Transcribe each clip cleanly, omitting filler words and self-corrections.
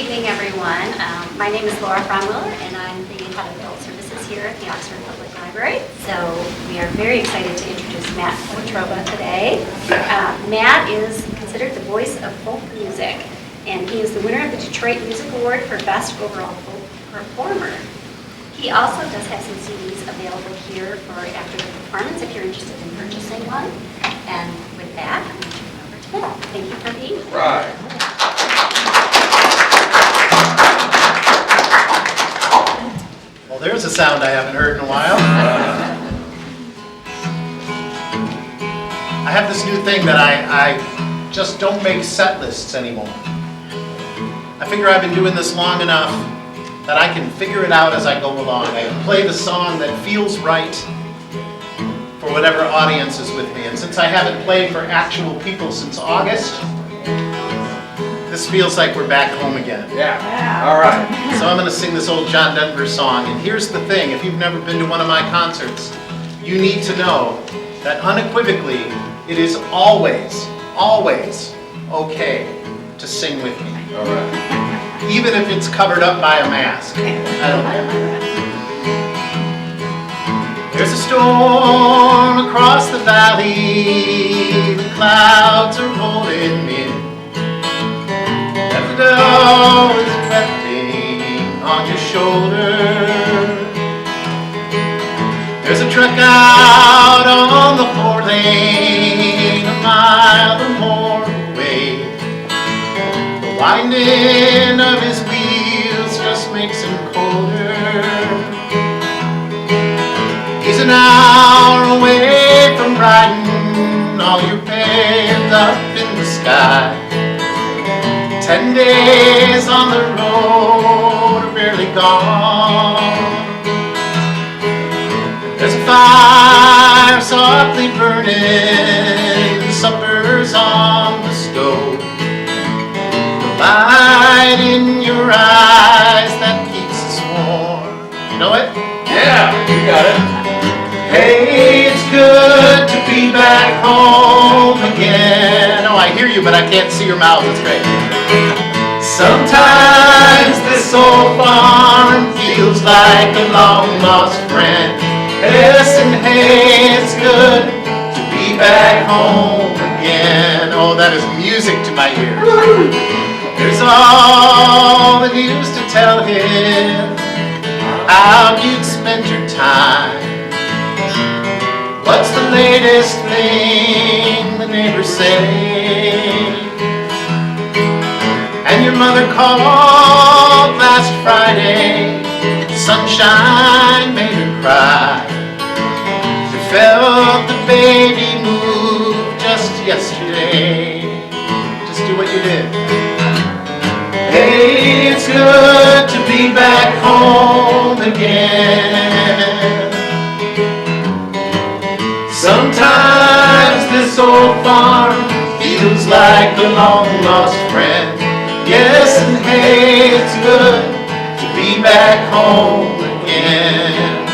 evening, everyone. My name is Laura Fromwiller, and I'm the head of adult services here at the Oxford Public Library. So we are very excited to introduce Matt Watroba today. Matt is considered the voice of folk music, and he is the winner of the Detroit Music Award for Best Overall Folk Performer. He also does have some CDs available here for after the performance if you're interested in purchasing one. And with that, I'm going to turn it over to Matt. Thank you for being here. Right. Well, there's a sound I haven't heard in a while. I have this new thing that I just don't make set lists anymore. I figure I've been doing this long enough that I can figure it out as I go along. I play the song that feels right for whatever audience is with me. And since I haven't played for actual people since August, this feels like we're back home again. Yeah. All right. So I'm going to sing this old John Denver song. And here's the thing, if you've never been to one of my concerts, you need to know that unequivocally, it is always, always okay to sing with me. All right. Even if it's covered up by a mask. I don't care. There's a storm across the valley, the clouds are rolling in. And the snow is resting on your shoulder. There's a truck out on the 4-lane, a mile or more away. The winding of his wheels just makes him colder. He's an hour away from riding all your bands up in the sky. 10 days on the road are barely gone. There's a fire softly burning, supper's on the stove. The light in your eyes that keeps us warm. You know it? Yeah, you got it. Hey, it's good to be back home again. Oh, I hear you, but I can't see your mouth. It's great. Sometimes this old farm feels like a long-lost friend. Yes, and hey, it's good to be back home again. Oh, that is music to my ears. There's all the news to tell him how you'd spend your time. What's the latest thing the neighbors say? And your mother called last Friday. Sunshine made her cry. She felt the baby move just yesterday. Just do what you did. Hey, it's good to be back home again. Sometimes this old farm feels like a long-lost friend. Yes, and hey, it's good to be back home again.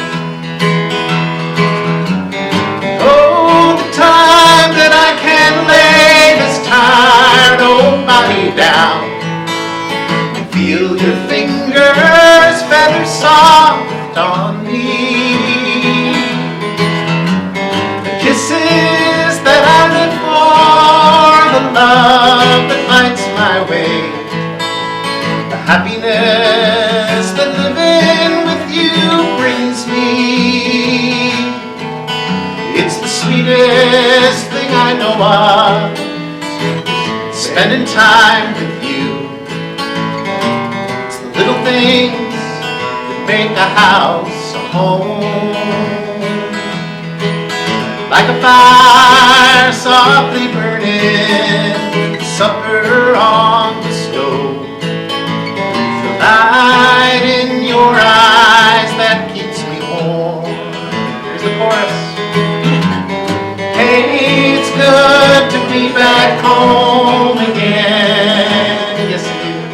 Oh, the time that I can lay this tired old body down and feel your fingers feather soft on me. Kisses that I live for, the love that lights my way, the happiness that living with you brings me. It's the sweetest thing I know of, spending time with you. It's the little things that make a house a home. Like a fire softly burning, supper on the stove. The light in your eyes that keeps me warm. Here's the chorus. Hey, it's good to be back home again. Yes, it is.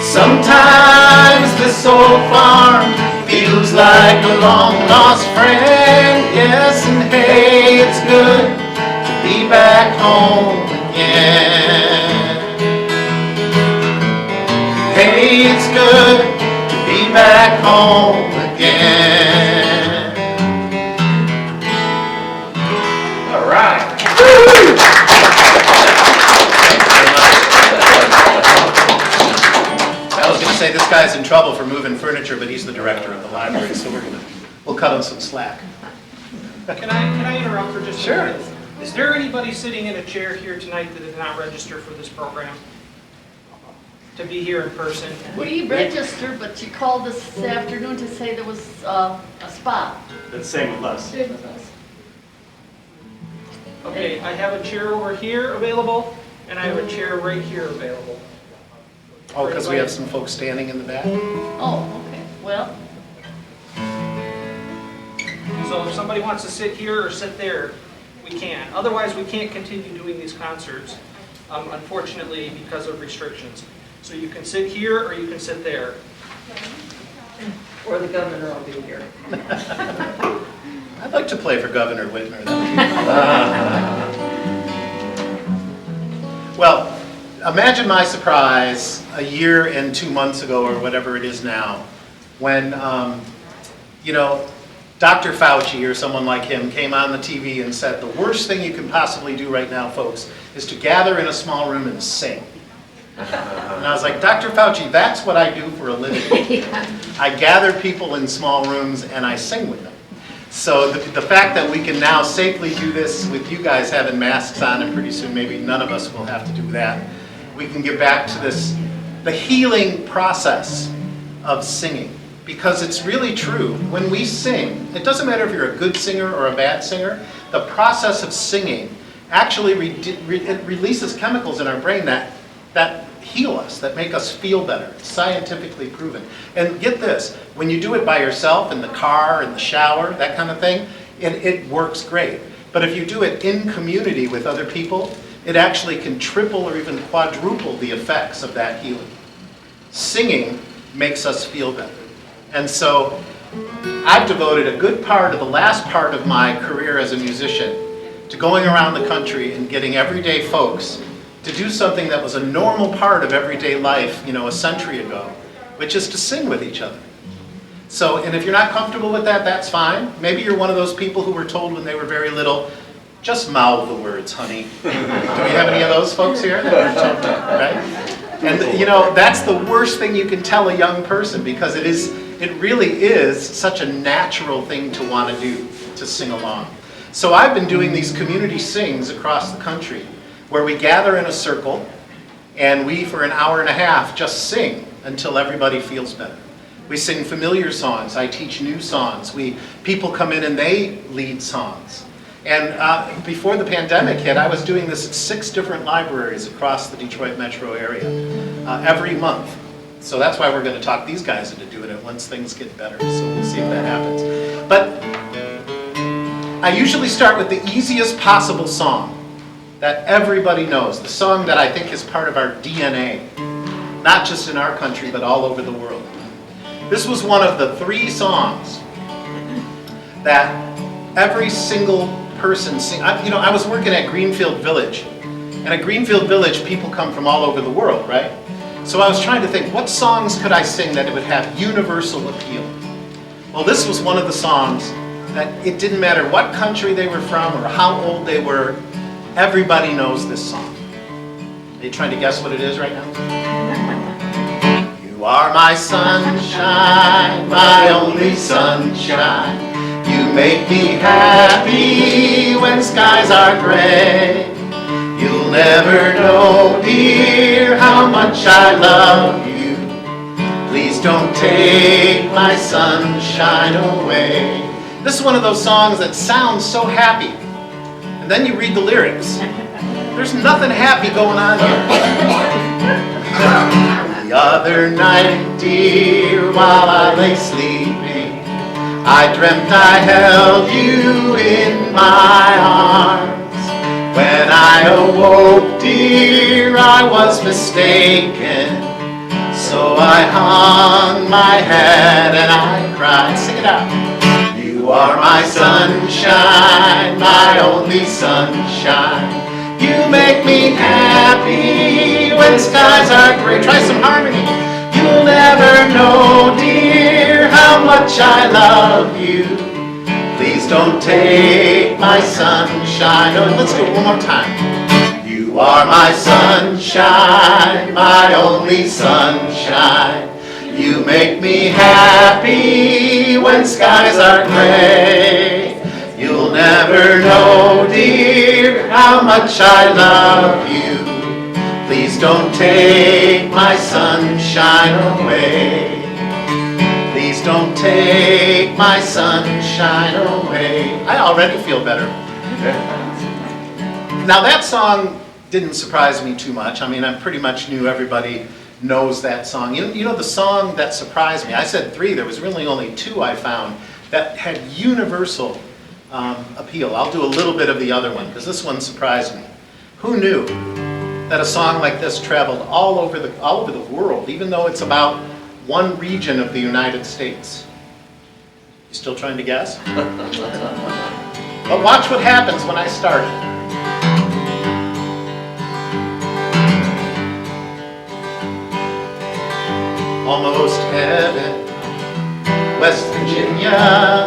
Sometimes this old farm feels like a long-lost friend. Yes, and hey, it's good to be back home again. say it's good to be back home again. All right. I was going to say this guy's in trouble for moving furniture, but he's the director of the library, so we'll cut him some slack. Can I interrupt for just Sure. a minute? Is there anybody sitting in a chair here tonight that did not register for this program? To be here in person? We registered, but you called us this afternoon to say there was a spot. The same with us. Okay, I have a chair over here available, and I have a chair right here available. Oh, because we have some folks standing in the back? Oh, okay, well, So if somebody wants to sit here or sit there, we can. Otherwise, we can't continue doing these concerts, unfortunately, because of restrictions. So you can sit here or you can sit there. Or the governor will be here. I'd like to play for Governor Whitmer. Well, imagine my surprise a year and 2 months ago, or whatever it is now, when, Dr. Fauci or someone like him came on the TV and said, the worst thing you can possibly do right now, folks, is to gather in a small room and sing. And I was like, Dr. Fauci, that's what I do for a living. I gather people in small rooms and I sing with them. So the fact that we can now safely do this with you guys having masks on, and pretty soon maybe none of us will have to do that, we can get back to the healing process of singing. Because it's really true, when we sing, it doesn't matter if you're a good singer or a bad singer, the process of singing actually it releases chemicals in our brain that heal us, that make us feel better. It's scientifically proven. And get this, when you do it by yourself in the car, in the shower, that kind of thing, it works great. But if you do it in community with other people, it actually can triple or even quadruple the effects of that healing. Singing makes us feel better. And so I've devoted a good part of the last part of my career as a musician to going around the country and getting everyday folks to do something that was a normal part of everyday life, a century ago, which is to sing with each other. So, and if you're not comfortable with that, that's fine. Maybe you're one of those people who were told when they were very little, just mouth the words, honey. Do we have any of those folks here? Right? And that's the worst thing you can tell a young person, because it really is such a natural thing to want to do, to sing along. So I've been doing these community sings across the country, where we gather in a circle and we, for an hour and a half, just sing until everybody feels better. We sing familiar songs. I teach new songs. People come in and they lead songs. And before the pandemic hit, I was doing this at 6 different libraries across the Detroit metro area every month. So that's why we're going to talk these guys into doing it once things get better. So we'll see if that happens. But I usually start with the easiest possible song that everybody knows, the song that I think is part of our DNA, not just in our country, but all over the world. This was one of the 3 songs that every single person sing. I was working at Greenfield Village, and at Greenfield Village, people come from all over the world, right? So I was trying to think, what songs could I sing that it would have universal appeal? Well, this was one of the songs that it didn't matter what country they were from or how old they were, everybody knows this song. Are you trying to guess what it is right now? You are my sunshine, my only sunshine. You make me happy when skies are gray. You'll never know, dear, how much I love you. Please don't take my sunshine away. This is one of those songs that sounds so happy. And then you read the lyrics. There's nothing happy going on here. The other night, dear, while I lay sleeping, I dreamt I held you in my arms. When I awoke, dear, I was mistaken. So I hung my head and I cried. Sing it out. You are my sunshine, my only sunshine. You make me happy when skies are gray. Try some harmony. You'll know, dear, how much I love you. Please don't take my sunshine. Oh, let's do it one more time. You are my sunshine, my only sunshine. You make me happy when skies are gray. You'll never know, dear, how much I love you. Please don't take my sunshine away. Please don't take my sunshine away. I already feel better. Now that song didn't surprise me too much. I mean, I pretty much knew everybody knows that song. You know the song that surprised me? I said 3. There was really only 2 I found that had universal appeal. I'll do a little bit of the other one because this one surprised me. Who knew that a song like this traveled all over the world, even though it's about one region of the United States? You still trying to guess? But watch what happens when I start it. Almost heaven, West Virginia,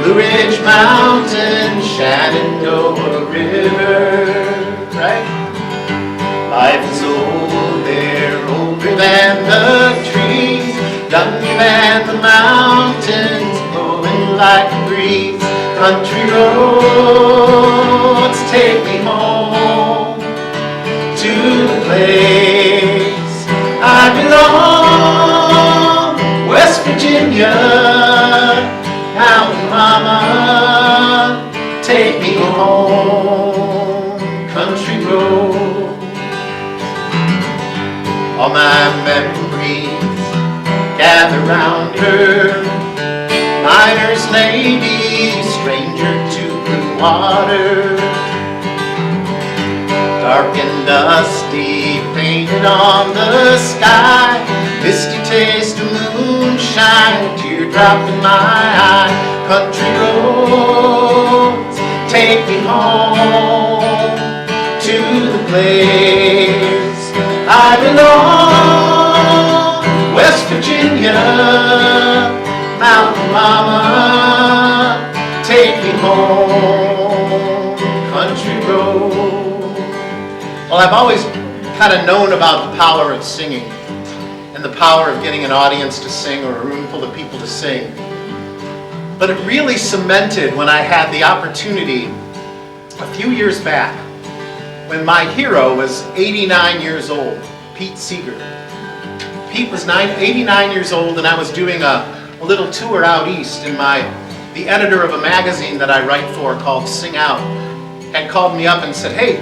Blue Ridge Mountain, Shenandoah River, right? Life is old there, older than the trees, younger than the mountains, blowing like a breeze. Country roads take me home to the place I belong. West Virginia, mountain mama, take me home. Country road. All my memories gather round her. Miner's lady, stranger to blue water. Dark and dusty, painted on the sky. Misty taste of moonshine, teardrop in my eye. Country roads take me home to the place I belong. West Virginia, mountain mama, take me home. Country road. Well, I've always kind of known about the power of singing and the power of getting an audience to sing or a room full of people to sing. But it really cemented when I had the opportunity a few years back when my hero was 89 years old, Pete Seeger. Pete was 89 years old, and I was doing a little tour out east, and the editor of a magazine that I write for called Sing Out had called me up and said, "Hey,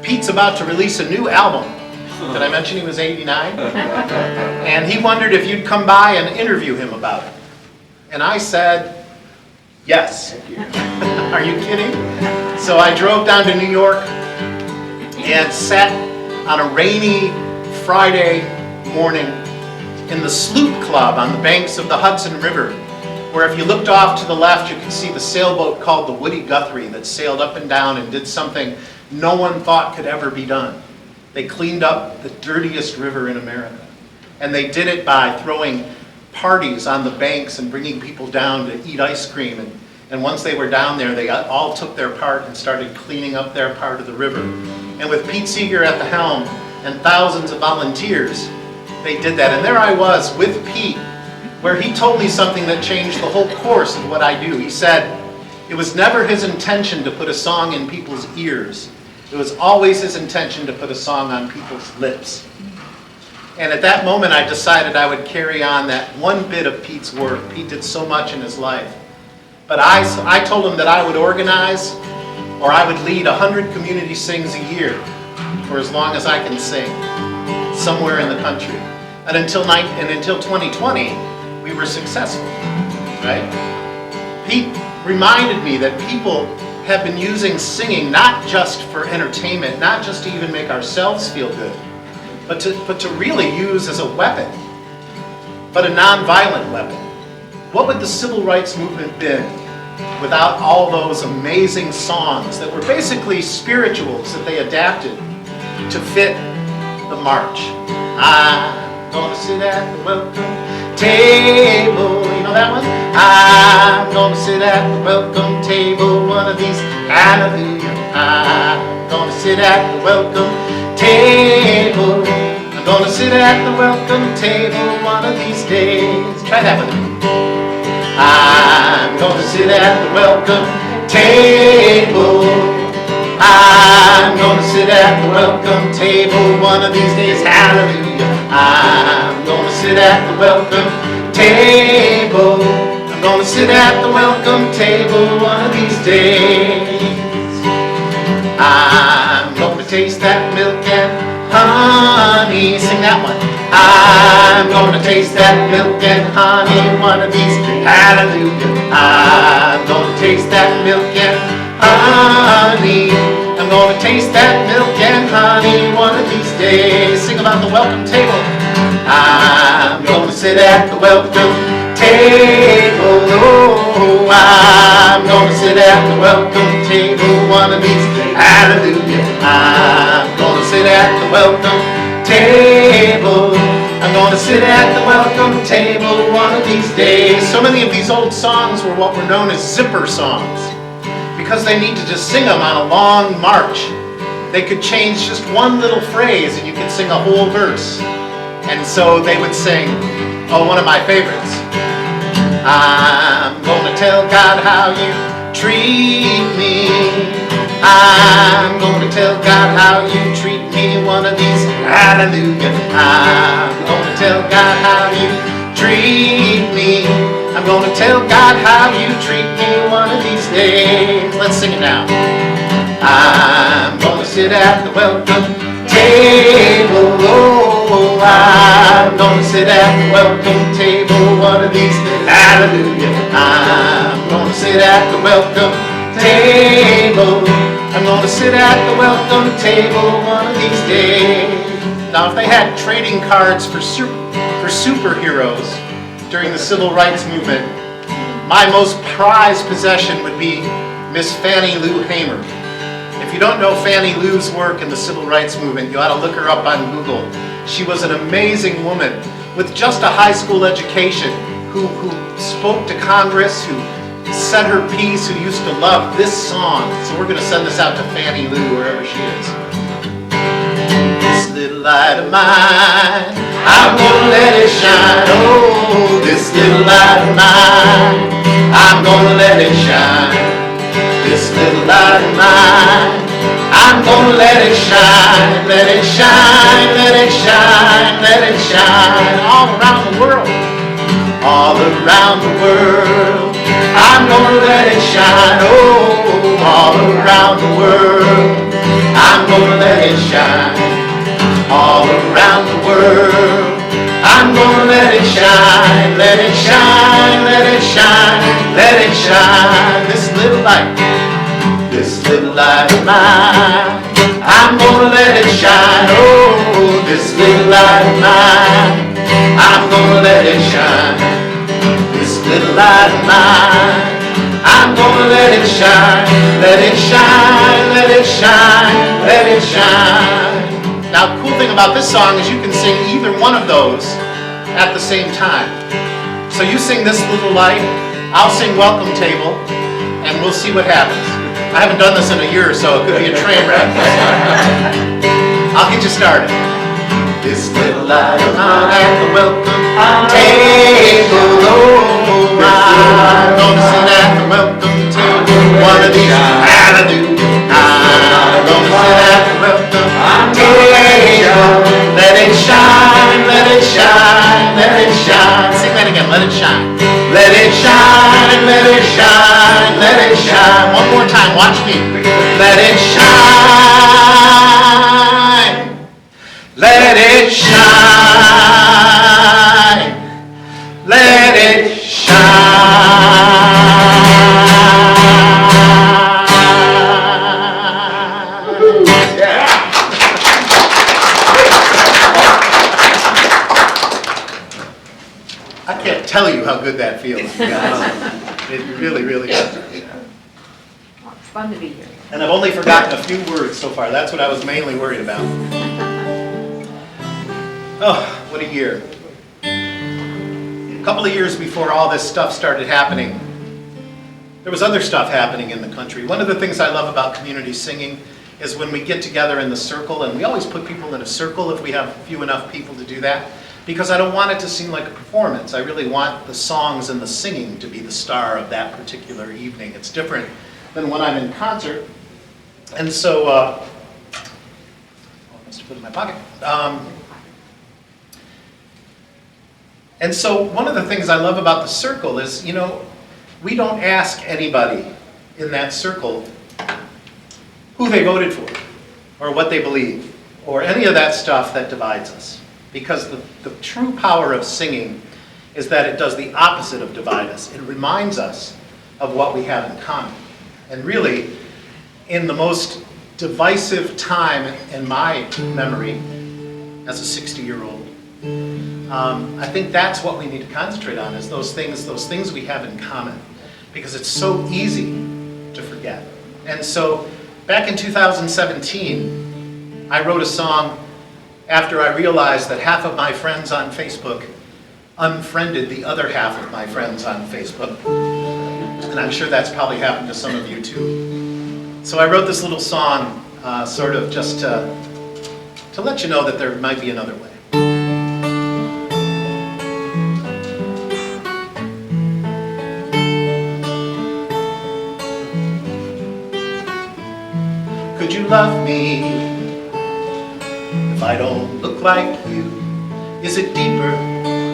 Pete's about to release a new album." Did I mention he was 89? And he wondered if you'd come by and interview him about it. And I said, yes. Are you kidding? So I drove down to New York and sat on a rainy Friday morning in the Sloop Club on the banks of the Hudson River, where if you looked off to the left, you could see the sailboat called the Woody Guthrie that sailed up and down and did something no one thought could ever be done. They cleaned up the dirtiest river in America. And they did it by throwing parties on the banks and bringing people down to eat ice cream. And once they were down there, they all took their part and started cleaning up their part of the river. And with Pete Seeger at the helm and thousands of volunteers, they did that. And there I was with Pete, where he told me something that changed the whole course of what I do. He said, it was never his intention to put a song in people's ears. It was always his intention to put a song on people's lips. And at that moment, I decided I would carry on that one bit of Pete's work. Pete did so much in his life. But I told him that I would organize, or I would lead 100 community sings a year for as long as I can sing, somewhere in the country. And until 2020, we were successful, right? Pete reminded me that people have been using singing not just for entertainment, not just to even make ourselves feel good, but to really use as a weapon, but a nonviolent weapon. What would the civil rights movement been without all those amazing songs that were basically spirituals that they adapted to fit the march? I gonna sit at the welcome table. You know that one? I'm gonna sit at the welcome table one of these. Hallelujah. I'm gonna sit at the welcome table. I'm gonna sit at the welcome table one of these days. Try that one. I'm gonna sit at the welcome table. I'm gonna sit at the welcome table one of these days. Hallelujah. I'm gonna sit at the welcome table. I'm gonna sit at the welcome table one of these days. I'm gonna taste that milk and honey. Sing that one. I'm gonna taste that milk and honey one of these days. Hallelujah. I'm gonna taste that milk and honey. I'm gonna taste that milk and honey one of these days. Sing about the welcome table. I'm gonna sit at the welcome table. Oh, I'm gonna sit at the welcome table one of these days. Hallelujah. I'm gonna sit at the welcome table. I'm gonna sit at the welcome table one of these days. So many of these old songs were what were known as zipper songs because they need to just sing them on a long march. They could change just one little phrase and you could sing a whole verse. And so they would sing, oh, one of my favorites. I'm gonna tell God how you treat me. I'm gonna tell God how you treat me one of these. Hallelujah. I'm gonna tell God how you treat me. I'm gonna tell God how you treat me one of these days. Let's sing it now. I'm gonna sit at the welcome table. Oh, I'm gonna sit at the welcome table one of these days. Hallelujah. I'm gonna sit at the welcome table. I'm gonna sit at the welcome table one of these days. Now, if they had trading cards for superheroes during the Civil Rights Movement, my most prized possession would be Miss Fannie Lou Hamer. If you don't know Fannie Lou's work in the Civil Rights Movement, you ought to look her up on Google. She was an amazing woman with just a high school education who spoke to Congress, who said her piece, who used to love this song. So we're going to send this out to Fannie Lou wherever she is. This little light of mine, I'm gonna let it shine. Oh, this little light of mine, I'm gonna let it shine. This little light of mine, I'm gonna let it shine. Let it shine, let it shine, let it shine. All around the world, all around the world, I'm gonna let it shine. Oh, all around the world, I'm gonna let it shine. All around the world, I'm gonna let it shine. Let it shine, let it shine, let it shine. This little light of mine, I'm gonna let it shine. Oh, this little light of mine, I'm gonna let it shine. This little light of mine, I'm gonna let it shine. Let it shine, let it shine, let it shine. Now, the cool thing about this song is you can sing either one of those at the same time. So you sing This Little Light, I'll sing Welcome Table, and we'll see what happens. I haven't done this in a year or so, it could be a train wreck. I'll get you started. This little light on at the welcome table. Oh, I'm gonna sit at the welcome table one of these. Hallelujah. I'm gonna sit at the welcome table. Let it shine, let it shine, let it shine. Sing that again, let it shine. Let it shine, let it shine, let it shine. One more time, watch me. Let it shine. Let it shine. Let it shine. Yeah. I can't tell you how good that feels, guys. It really, really is. It's fun to be here. And I've only forgotten a few words so far. That's what I was mainly worried about. Oh, What a year. A couple of years before all this stuff started happening, there was other stuff happening in the country. One of the things I love about community singing is when we get together in the circle, and we always put people in a circle if we have few enough people to do that, because I don't want it to seem like a performance. I really want the songs and the singing to be the star of that particular evening. It's different than when I'm in concert. And so, I must have put it in my pocket. And so one of the things I love about the circle is, we don't ask anybody in that circle who they voted for, or what they believe, or any of that stuff that divides us. Because the true power of singing is that it does the opposite of divide us. It reminds us of what we have in common. And really, in the most divisive time in my memory as a 60-year-old, I think that's what we need to concentrate on, is those things we have in common. Because it's so easy to forget. And so, back in 2017, I wrote a song after I realized that half of my friends on Facebook unfriended the other half of my friends on Facebook. And I'm sure that's probably happened to some of you too. So I wrote this little song sort of just to let you know that there might be another way. Could you love me if I don't look like you? Is it deeper?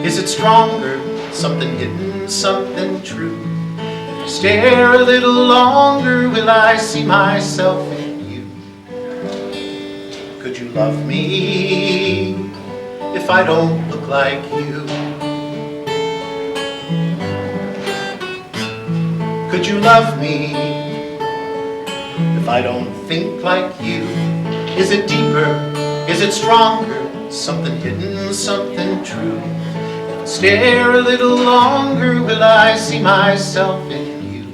Is it stronger? Something hidden, something true. If you stare a little longer, will I see myself in you? Could you love me if I don't look like you? Could you love me if I don't think like you? Is it deeper? Is it stronger? Something hidden, something true. If I stare a little longer, will I see myself in you?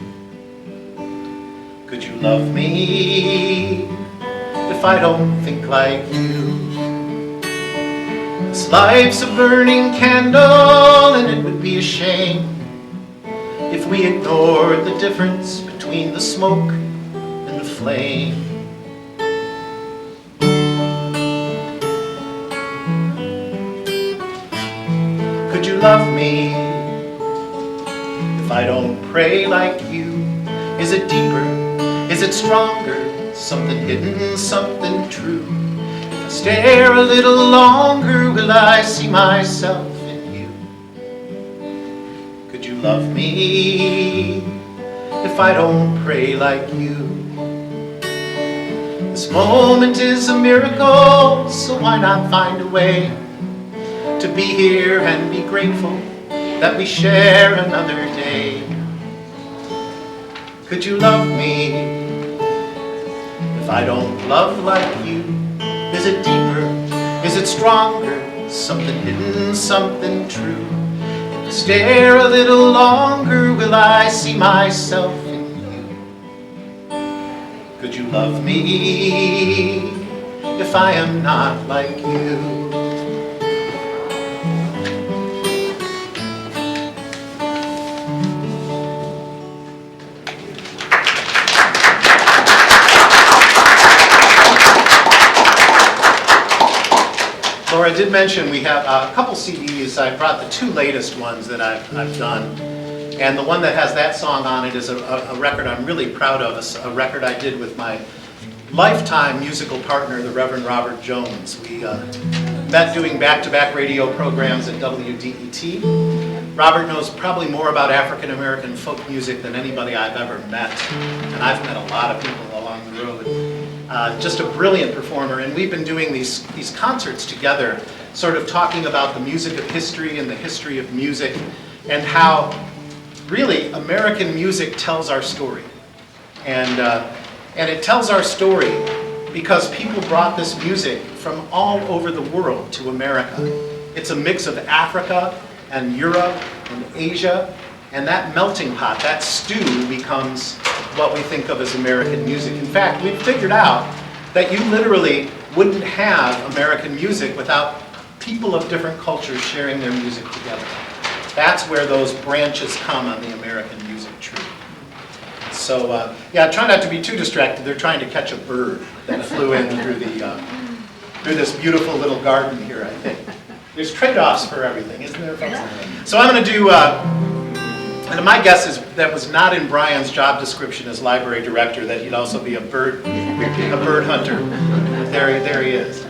Could you love me if I don't think like you? This life's a burning candle, and it would be a shame if we ignored the difference between the smoke and the flame. Could you love me if I don't pray like you? Is it deeper? Is it stronger? Something hidden, something true. If I stare a little longer, will I see myself in you? Could you love me if I don't pray like you? This moment is a miracle, so why not find a way to be here and be grateful that we share another day? Could you love me if I don't love like you? Is it deeper? Is it stronger? Something hidden, something true. If I stare a little longer, will I see myself in you? Could you love me if I am not like you? Laura did mention we have a couple CDs. I brought the two latest ones that I've done. And the one that has that song on it is a record I'm really proud of, a record I did with my lifetime musical partner, the Reverend Robert Jones. We met doing back-to-back radio programs at WDET. Robert knows probably more about African American folk music than anybody I've ever met. And I've met a lot of people along the road. Just a brilliant performer, and we've been doing these concerts together, sort of talking about the music of history and the history of music, and how really American music tells our story. And it tells our story because people brought this music from all over the world to America. It's a mix of Africa and Europe and Asia, and that melting pot, that stew, becomes what we think of as American music. In fact, we've figured out that you literally wouldn't have American music without people of different cultures sharing their music together. That's where those branches come on the American music tree. So, yeah, try not to be too distracted. They're trying to catch a bird that flew in through this beautiful little garden here, I think. There's trade-offs for everything, isn't there, folks? So I'm going to do, and my guess is that was not in Brian's job description as library director, that he'd also be a bird hunter. There he is.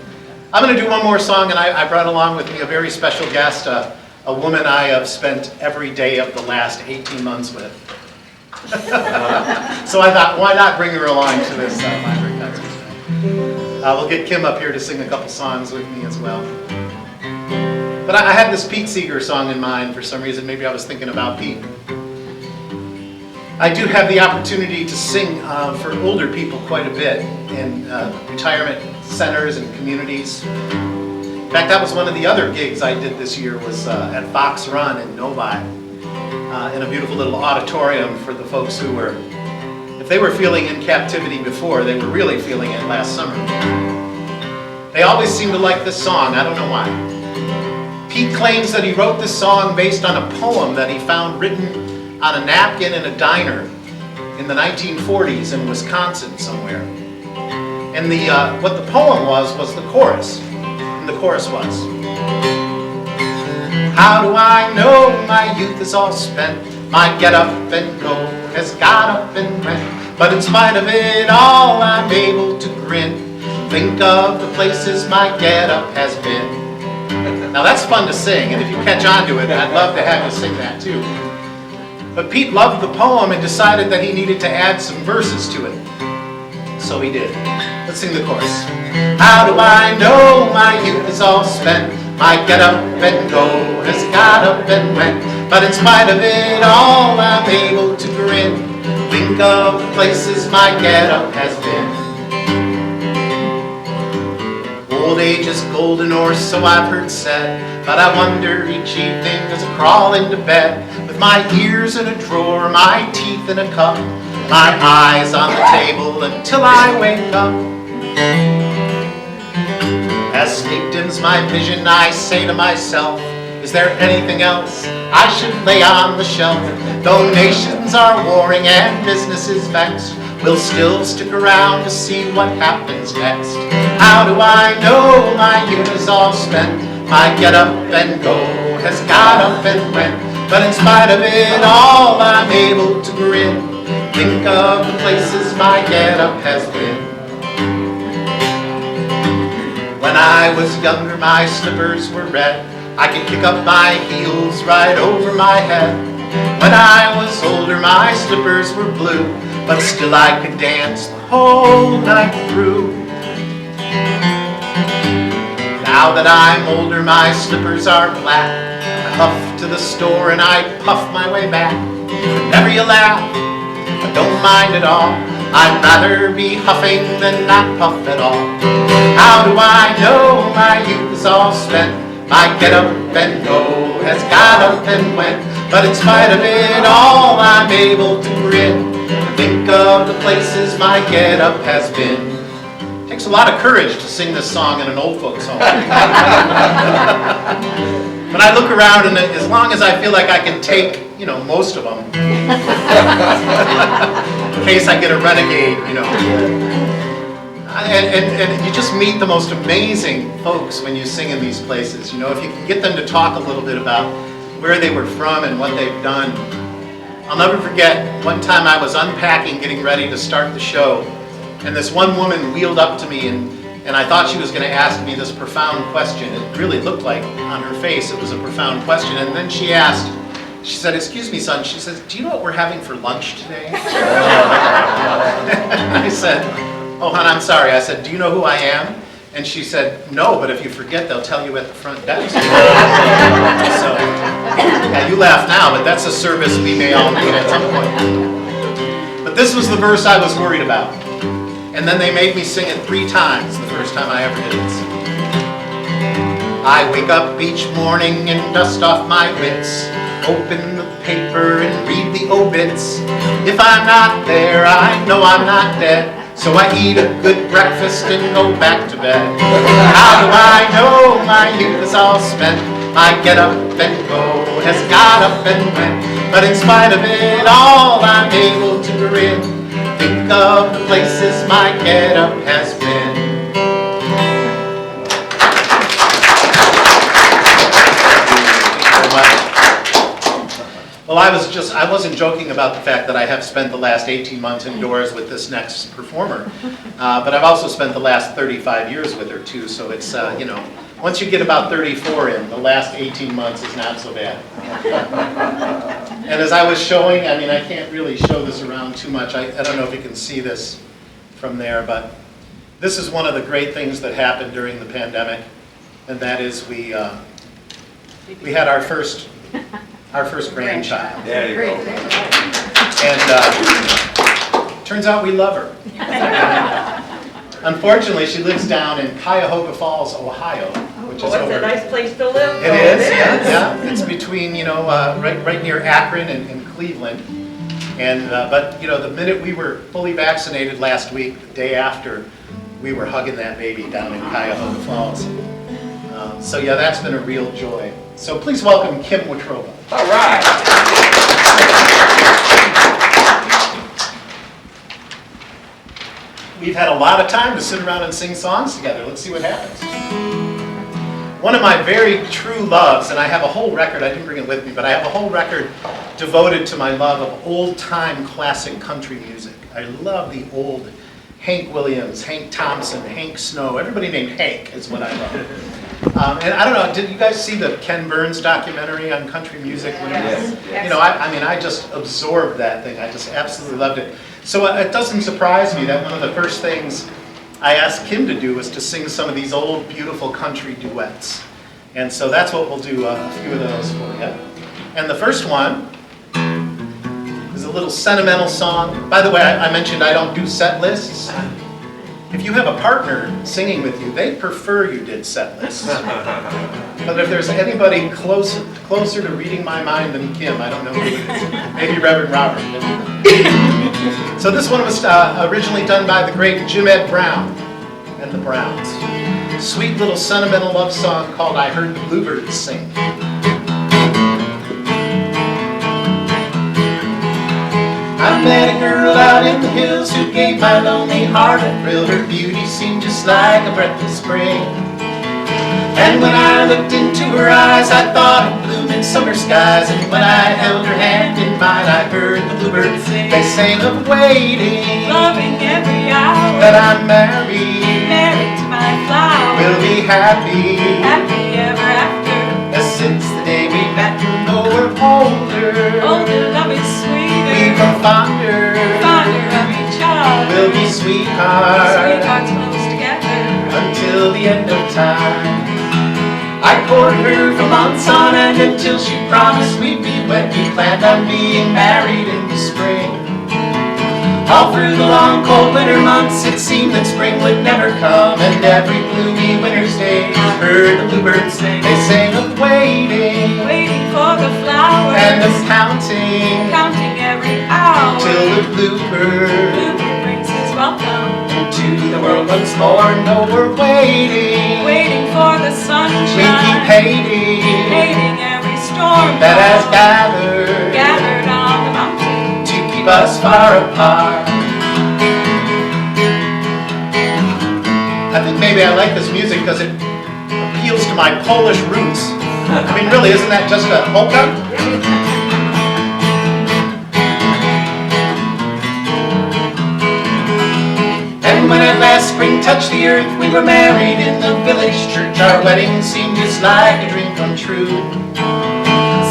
I'm going to do one more song, and I brought along with me a very special guest, a woman I have spent every day of the last 18 months with. So I thought, why not bring her along to this library concert tonight? We'll get Kim up here to sing a couple songs with me as well. But I had this Pete Seeger song in mind for some reason. Maybe I was thinking about Pete. I do have the opportunity to sing for older people quite a bit in retirement centers and communities. In fact, that was one of the other gigs I did this year, was at Fox Run in Novi, in a beautiful little auditorium for the folks who were, if they were feeling in captivity before, they were really feeling it last summer. They always seem to like this song. I don't know why. Pete claims that he wrote this song based on a poem that he found written on a napkin in a diner in the 1940s in Wisconsin somewhere. And what the poem was the chorus. And the chorus was, how do I know my youth is all spent? My get up and go has got up and went. But in spite of it all, I'm able to grin. Think of the places my get up has been. Now that's fun to sing, and if you catch on to it, I'd love to have you sing that too. But Pete loved the poem and decided that he needed to add some verses to it. So he did. Let's sing the chorus. How do I know my youth is all spent? My get up and go has got up and went. But in spite of it all, I'm able to grin. Think of the places my get up has been. Old age is golden, or so I've heard said. But I wonder each evening as I crawl into bed, with my ears in a drawer, my teeth in a cup, my eyes on the table until I wake up. As sleep dims my vision, I say to myself, is there anything else I should lay on the shelf? Though nations are warring and business is vexed, we'll still stick around to see what happens next. How do I know my youth is all spent? My get up and go has got up and went. But in spite of it all, I'm able to grin. Think of the places my get up has been. When I was younger, my slippers were red. I could kick up my heels right over my head. When I was older, my slippers were blue, but still I could dance the whole night through. Now that I'm older, my slippers are black. I huff to the store and I puff my way back. Whenever you laugh, I don't mind at all. I'd rather be huffing than not puff at all. How do I know my youth is all spent? My get up and go has got up and went. But in spite of it all, I'm able to grin. Think of the places my get up has been. It takes a lot of courage to sing this song in an old folks home. But I look around, and as long as I feel like I can take, most of them, in case I get a renegade, And you just meet the most amazing folks when you sing in these places. If you can get them to talk a little bit about where they were from and what they've done. I'll never forget, one time I was unpacking, getting ready to start the show, and this one woman wheeled up to me, and I thought she was going to ask me this profound question. It really looked like on her face it was a profound question. And then she said, excuse me, son, she says, do you know what we're having for lunch today? And I said, oh, hon, I'm sorry. I said, do you know who I am? And she said, no, but if you forget, they'll tell you at the front desk. So, yeah, you laugh now, but that's a service we may all need at some point. But this was the verse I was worried about. And then they made me sing it 3 times the first time I ever did this. I wake up each morning and dust off my wits, open the paper and read the obits. If I'm not there, I know I'm not dead. So I eat a good breakfast and go back to bed. How do I know my youth is all spent? My get up and go has got up and went. But in spite of it all, I'm able to grin. Think of the places my get up has been. Well, I wasn't joking about the fact that I have spent the last 18 months indoors with this next performer, but I've also spent the last 35 years with her too, so it's, once you get about 34 in, the last 18 months is not so bad. And as I was showing, I mean, I can't really show this around too much. I don't know if you can see this from there, but this is one of the great things that happened during the pandemic, and that is we had our first grandchild. There you go. And turns out we love her. Unfortunately, she lives down in Cuyahoga Falls, Ohio, which is It's over. a nice place to live. It is, yeah. It's between, right near Akron and Cleveland. And but the minute we were fully vaccinated last week, the day after, we were hugging that baby down in Cuyahoga Falls. So yeah, that's been a real joy. So please welcome Kim Watroba. All right. We've had a lot of time to sit around and sing songs together. Let's see what happens. One of my very true loves, and I have a whole record, I didn't bring it with me, but I have a whole record devoted to my love of old-time classic country music. I love the old Hank Williams, Hank Thompson, Hank Snow, everybody named Hank is what I love. And I don't know, did you guys see the Ken Burns documentary on country music? Yes. I just absorbed that thing. I just absolutely loved it. So it doesn't surprise me that one of the first things I asked Kim to do was to sing some of these old, beautiful country duets. And so that's what we'll do, a few of those for you. And the first one is a little sentimental song. By the way, I mentioned I don't do set lists. If you have a partner singing with you, they prefer you did set lists. But if there's anybody closer to reading my mind than Kim, I don't know who it is. Maybe Reverend Robert. So this one was originally done by the great Jim Ed Brown and the Browns. Sweet little sentimental love song called I Heard the Bluebirds Sing. I met a girl out in the hills who gave my lonely heart a thrill. Her beauty seemed just like a breath of spring. And when I looked into her eyes, I thought of blooming summer skies. And when I held her hand in mine, I heard the bluebirds sing. They sang of waiting, Loving every hour. that I'm married, Married to my flower. we'll be happy. Happy ever after. As since the day we met, you know we're older. Older love is We sweeter. grow fonder, Fonder of each other. we'll be sweethearts Sweethearts close together. until the end of time. I courted her for months on end until she promised we'd be wed. We planned on being married in the spring. All through the long cold winter months it seemed that spring would never come. And every gloomy winter's day I heard the bluebirds sing. They sang of waiting Waiting for the flower. and of counting Counting every hour. till the bluebird Bluebird brings his welcome. into the world once more. No, we're waiting. Waiting for the We sunshine. keep hating Hating every storm. that has gathered Gathered on the mountain. to keep us far apart. I think maybe I like this music because it appeals to my Polish roots. I mean, really, isn't that just a polka? And when at last spring touched the earth, we were married in the village church. Our wedding seemed just like a dream come true.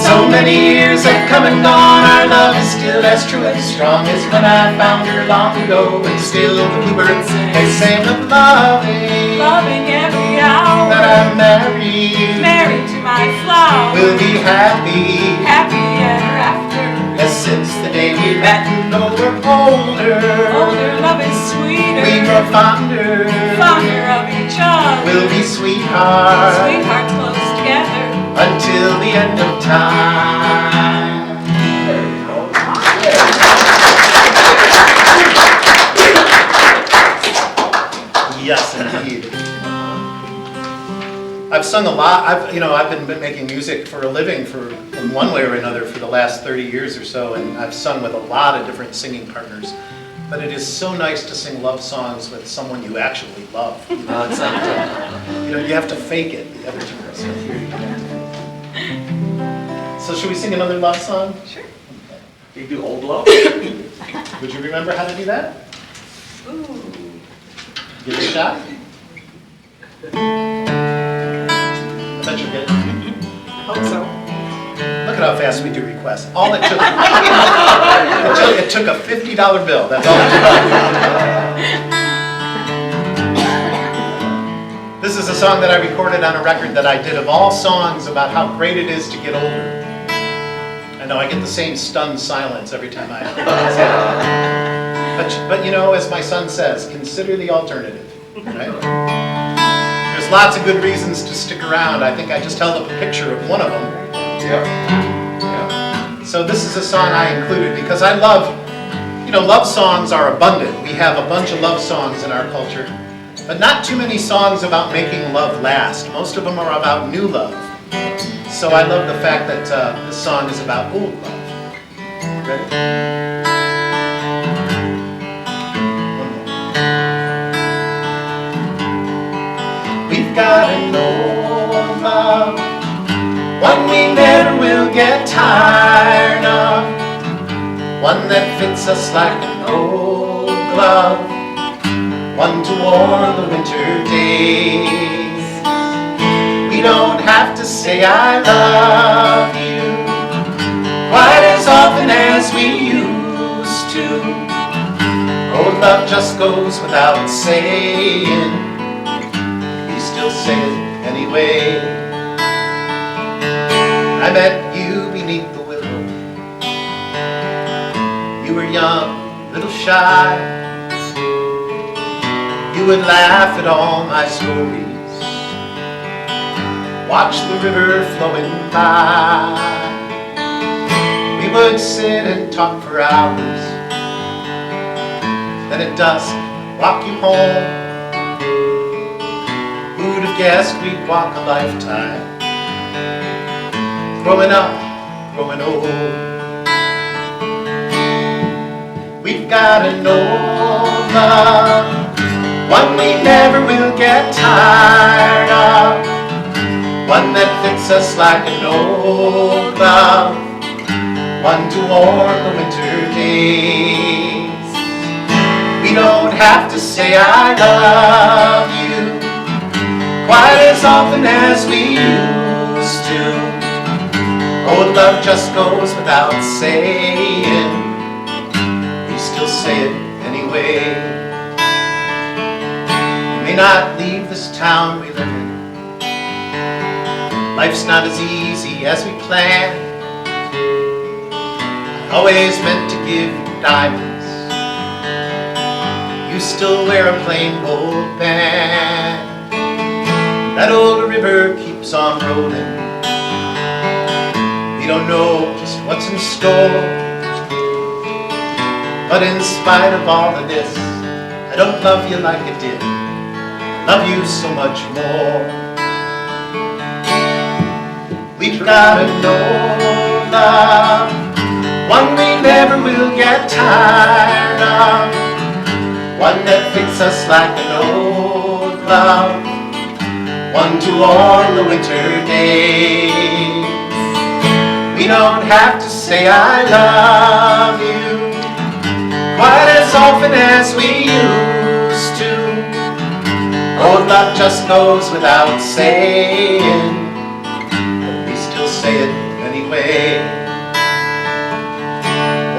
So many years have come and gone, our love is still as true and strong as when I found her long ago. And still the bluebirds sing, they sing of loving, Loving every hour. that I'm married, Married to my flower. we'll be happy. Happy ever after. As since the day we met, you know we're older. Older love is sweeter. We grow fonder, Fonder of each other. we'll be sweethearts Sweethearts close together. until the end of time. I've sung a lot. I've been making music for a living in one way or another for the last 30 years or so, and I've sung with a lot of different singing partners. But it is so nice to sing love songs with someone you actually love. You have to fake it the other time. So here you go. So should we sing another love song? Sure. You do Old Love? Would you remember how to do that? Ooh. Give it a shot. I bet you'll get it. Hope so. Look at how fast we do requests. All it took, it took a $50 bill. That's all it took. This is a song that I recorded on a record that I did of all songs about how great it is to get older. I know I get the same stunned silence every time I say it. But as my son says, consider the alternative. Right? There's lots of good reasons to stick around. I think I just held up a picture of one of them. Yep. So this is a song I included because I love, love songs are abundant. We have a bunch of love songs in our culture, but not too many songs about making love last. Most of them are about new love. So I love the fact that this song is about old love. Ready? We've got an old love, one we never will get tired of, one that fits us like an old glove, one to warm the winter days. We don't have to say I love you quite as often as we used to. Old love just goes without saying, we still say it anyway. I met you beneath the willow. You were young, a little shy. You would laugh at all my stories, watch the river flowing by. We would sit and talk for hours, then at dusk walk you home. Who'd have guessed we'd walk a lifetime, growing up, growing old. We've got an old love, one we never will get tired of, one that fits us like an old glove, one to warm the winter days. We don't have to say I love you quite as often as we used to. Old love just goes without saying, we still say it anyway. We may not leave this town we live in, life's not as easy as we planned. I always meant to give you diamonds, you still wear a plain gold band. That old river keeps on rolling, we don't know just what's in store. But in spite of all of this, I don't love you like I did, I love you so much more. We've got an old love, one we never will get tired of, one that fits us like an old glove, one to warm the winter days. We don't have to say I love you quite as often as we used to. Old love just goes without saying, say it anyway.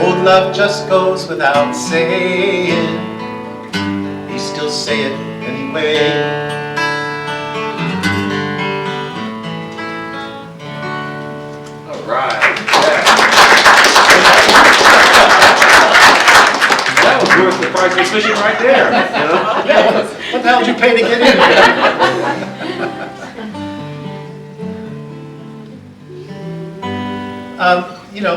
Old love just goes without saying, we still say it anyway. All right. That was worth the price of fishing right there. Yeah, what the hell did you pay to get in?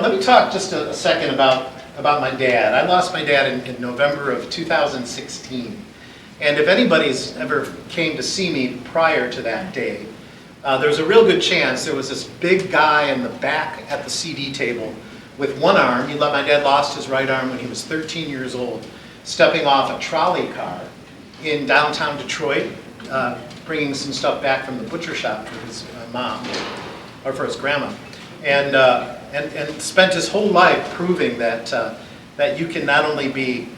Let me talk just a second about my dad. I lost my dad in November of 2016. And if anybody's ever came to see me prior to that day, there was a real good chance there was this big guy in the back at the CD table with one arm. My dad lost his right arm when he was 13 years old, stepping off a trolley car in downtown Detroit, bringing some stuff back from the butcher shop for his mom, or for his grandma, and spent his whole life proving that you can not only be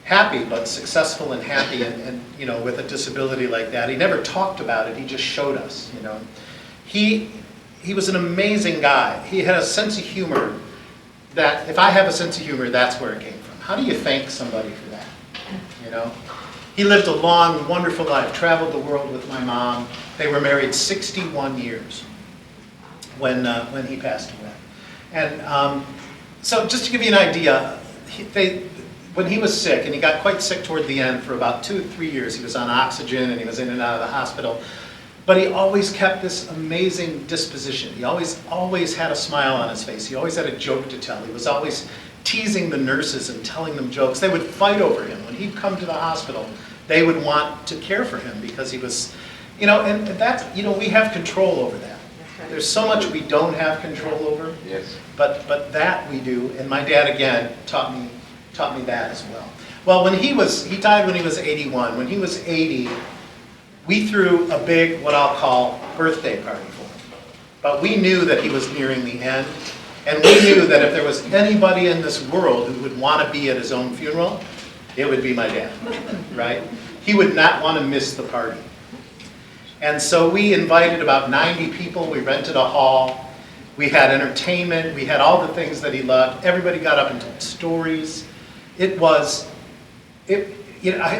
happy, but successful and happy, and with a disability like that. He never talked about it, he just showed us, He was an amazing guy. He had a sense of humor that, if I have a sense of humor, that's where it came from. How do you thank somebody for that, He lived a long, wonderful life, traveled the world with my mom. They were married 61 years when he passed away. And so just to give you an idea, when he was sick, and he got quite sick toward the end for about 2 or 3 years, he was on oxygen and he was in and out of the hospital, but he always kept this amazing disposition. He always had a smile on his face. He always had a joke to tell. He was always teasing the nurses and telling them jokes. They would fight over him. When he'd come to the hospital, they would want to care for him because he was, and that's, we have control over that. There's so much we don't have control over, Yes. but that we do, and my dad, again, taught me that as well. Well, he died when he was 81. When he was 80, we threw a big, what I'll call, birthday party for him. But we knew that he was nearing the end, and we knew that if there was anybody in this world who would want to be at his own funeral, it would be my dad, right? He would not want to miss the party. And so we invited about 90 people. We rented a hall. We had entertainment. We had all the things that he loved. Everybody got up and told stories. I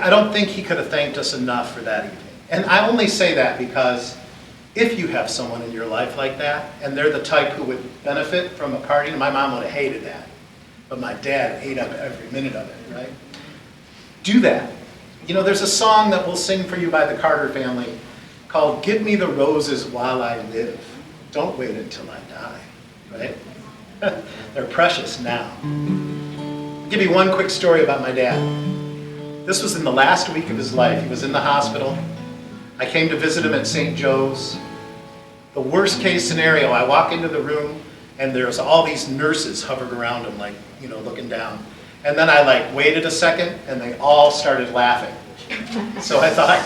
don't think he could have thanked us enough for that evening. And I only say that because if you have someone in your life like that, and they're the type who would benefit from a party, and my mom would have hated that, but my dad ate up every minute of it, right? Do that. There's a song that we'll sing for you by the Carter family called "Give Me the Roses While I Live. Don't wait until I die," right? They're precious now. I'll give you one quick story about my dad. This was in the last week of his life. He was in the hospital. I came to visit him at St. Joe's. The worst case scenario, I walk into the room and there's all these nurses hovered around him, like, looking down. And then I waited a second and they all started laughing. So I thought,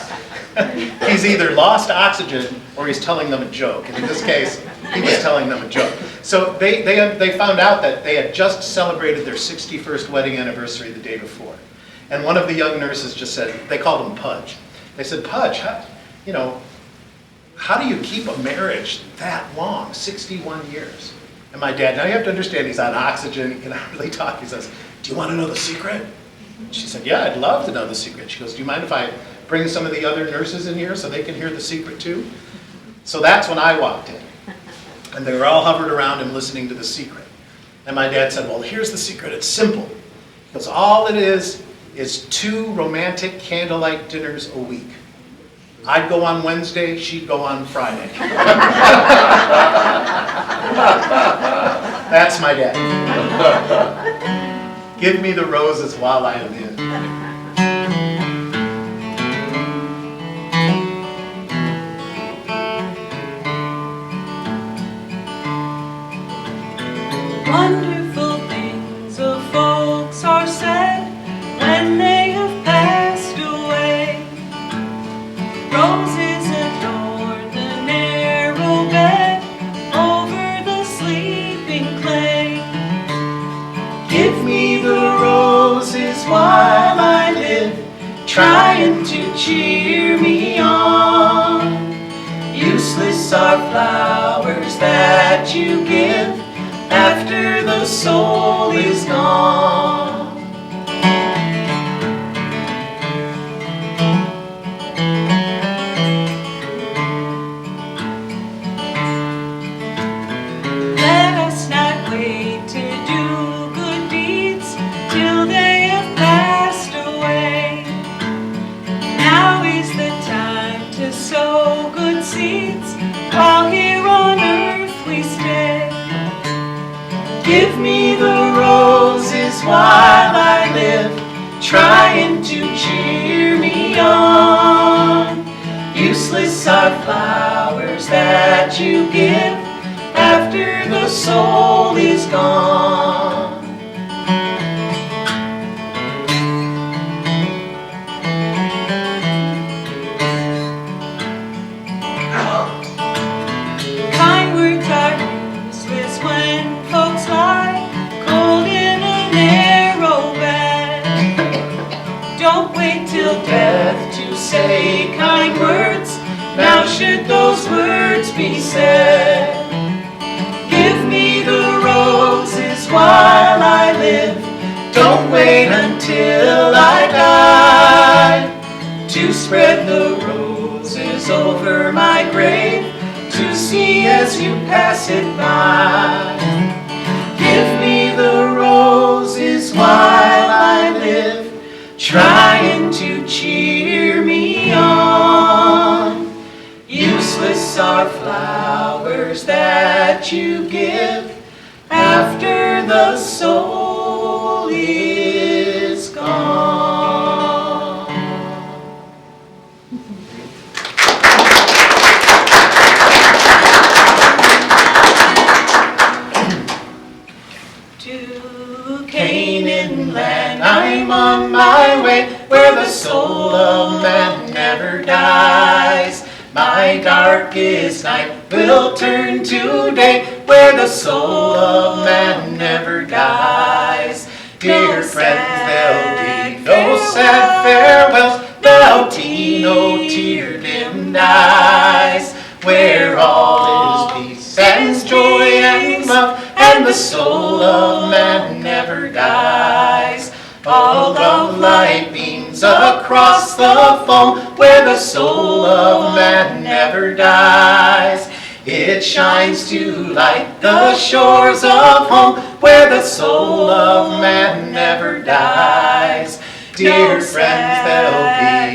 he's either lost oxygen or he's telling them a joke. And in this case, he was telling them a joke. So they found out that they had just celebrated their 61st wedding anniversary the day before. And one of the young nurses just said, they called him Pudge. They said, "Pudge, how do you keep a marriage that long, 61 years? And my dad, now you have to understand, he's on oxygen, he cannot really talk. He says, "Do you want to know the secret?" She said, "Yeah, I'd love to know the secret." She goes, "Do you mind if I bring some of the other nurses in here so they can hear the secret too?" So that's when I walked in. And they were all hovered around him listening to the secret. And my dad said, "Well, here's the secret. It's simple." He goes, "All it is 2 romantic candlelight dinners a week. I'd go on Wednesday, she'd go on Friday." That's my dad. Give me the roses while I live. Wonderful things of folks are said when they have passed away. Roses adorn the narrow bed over the sleeping clay. Give me the roses while I live, trying to cheer me on. Useless are flowers that you give after the soul is gone. Let us not wait to do good deeds till they have passed away. Now is the time to sow good seeds while here on earth we stay. Give me the roses while I live, trying to cheer me on. Useless are flowers flowers that you give after the soul is gone. Kind words are useless when folks lie cold in a narrow bed. Don't wait till death to say kind words. Now should those words be said, give me the roses while I live. Don't wait until I die to spread the roses over my grave to see as you pass it by. Give me the roses while I live, trying to cheer me on. Useless are flowers that you give after the soul is gone. To Canaan land I'm on my way, where the soul of man never dies. My darkest night will turn to day, where the soul of man never dies. Dear friends, there'll be no sad farewells, there'll be no tear-dimmed eyes, where all is peace and joy and love, and the soul of man never dies. All the light beams across the foam, where the soul of man never dies. It shines to light the shores of home, where the soul of man never dies. Dear friends, there'll